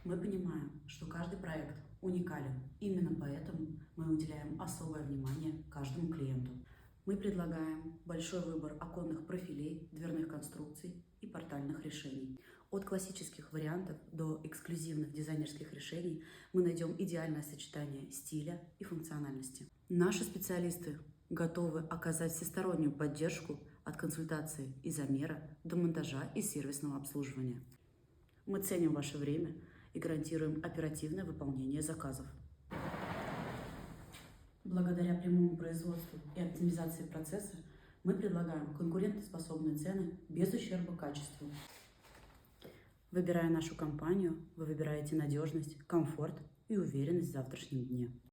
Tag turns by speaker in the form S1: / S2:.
S1: Мы понимаем, что каждый проект уникален. Именно поэтому мы уделяем особое внимание каждому клиенту. Мы предлагаем большой выбор оконных профилей, дверных конструкций и портальных решений. От классических вариантов до эксклюзивных дизайнерских решений мы найдем идеальное сочетание стиля и функциональности. Наши специалисты готовы оказать всестороннюю поддержку от консультации и замера до монтажа и сервисного обслуживания. Мы ценим ваше время и гарантируем оперативное выполнение заказов. Благодаря прямому производству и оптимизации процесса мы предлагаем конкурентоспособные цены без ущерба качеству. Выбирая нашу компанию, вы выбираете надежность, комфорт и уверенность в завтрашнем дне.